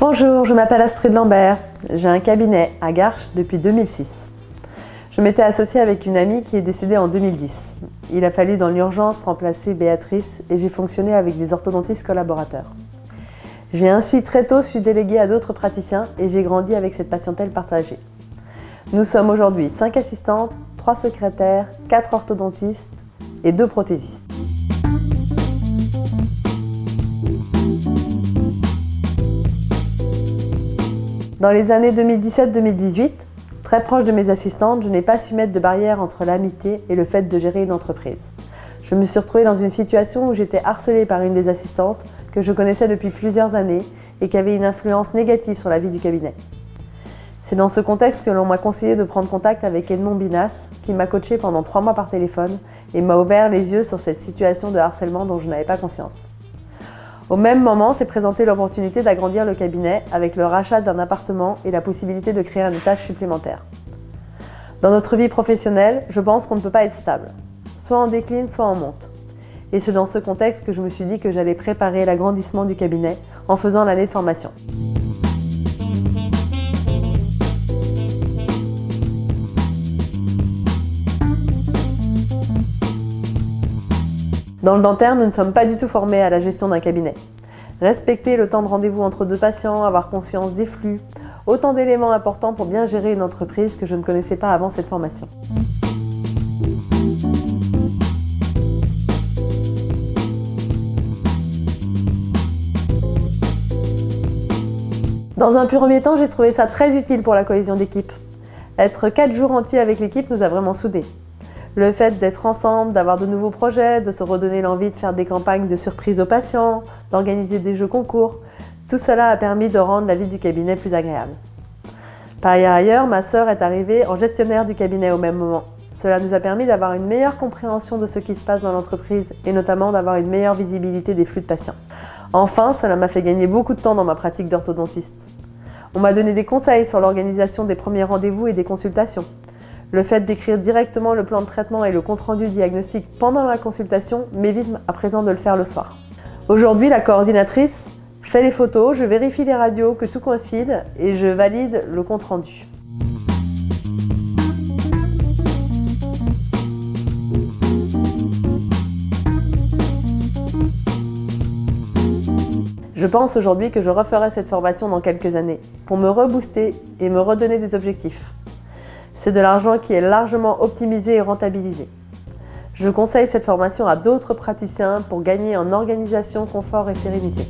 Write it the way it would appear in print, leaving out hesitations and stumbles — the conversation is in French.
Bonjour, je m'appelle Astrid Lambert. J'ai un cabinet à Garches depuis 2006. Je m'étais associée avec une amie qui est décédée en 2010. Il a fallu dans l'urgence remplacer Béatrice et j'ai fonctionné avec des orthodontistes collaborateurs. J'ai ainsi très tôt su déléguer à d'autres praticiens et j'ai grandi avec cette patientèle partagée. Nous sommes aujourd'hui 5 assistantes, 3 secrétaires, 4 orthodontistes et 2 prothésistes. Dans les années 2017-2018, très proche de mes assistantes, je n'ai pas su mettre de barrière entre l'amitié et le fait de gérer une entreprise. Je me suis retrouvée dans une situation où j'étais harcelée par une des assistantes que je connaissais depuis plusieurs années et qui avait une influence négative sur la vie du cabinet. C'est dans ce contexte que l'on m'a conseillé de prendre contact avec Edmond Binas, qui m'a coachée pendant 3 mois par téléphone et m'a ouvert les yeux sur cette situation de harcèlement dont je n'avais pas conscience. Au même moment, s'est présentée l'opportunité d'agrandir le cabinet avec le rachat d'un appartement et la possibilité de créer un étage supplémentaire. Dans notre vie professionnelle, je pense qu'on ne peut pas être stable, soit en décline, soit en monte. Et c'est dans ce contexte que je me suis dit que j'allais préparer l'agrandissement du cabinet en faisant l'année de formation. Dans le dentaire, nous ne sommes pas du tout formés à la gestion d'un cabinet. Respecter le temps de rendez-vous entre 2 patients, avoir conscience des flux, autant d'éléments importants pour bien gérer une entreprise que je ne connaissais pas avant cette formation. Dans un premier temps, j'ai trouvé ça très utile pour la cohésion d'équipe. Être 4 jours entiers avec l'équipe nous a vraiment soudés. Le fait d'être ensemble, d'avoir de nouveaux projets, de se redonner l'envie de faire des campagnes de surprise aux patients, d'organiser des jeux concours, tout cela a permis de rendre la vie du cabinet plus agréable. Par ailleurs, ma sœur est arrivée en gestionnaire du cabinet au même moment. Cela nous a permis d'avoir une meilleure compréhension de ce qui se passe dans l'entreprise et notamment d'avoir une meilleure visibilité des flux de patients. Enfin, cela m'a fait gagner beaucoup de temps dans ma pratique d'orthodontiste. On m'a donné des conseils sur l'organisation des premiers rendez-vous et des consultations. Le fait d'écrire directement le plan de traitement et le compte-rendu diagnostic pendant la consultation m'évite à présent de le faire le soir. Aujourd'hui, la coordinatrice fait les photos, je vérifie les radios, que tout coïncide et je valide le compte-rendu. Je pense aujourd'hui que je referai cette formation dans quelques années pour me rebooster et me redonner des objectifs. C'est de l'argent qui est largement optimisé et rentabilisé. Je conseille cette formation à d'autres praticiens pour gagner en organisation, confort et sérénité.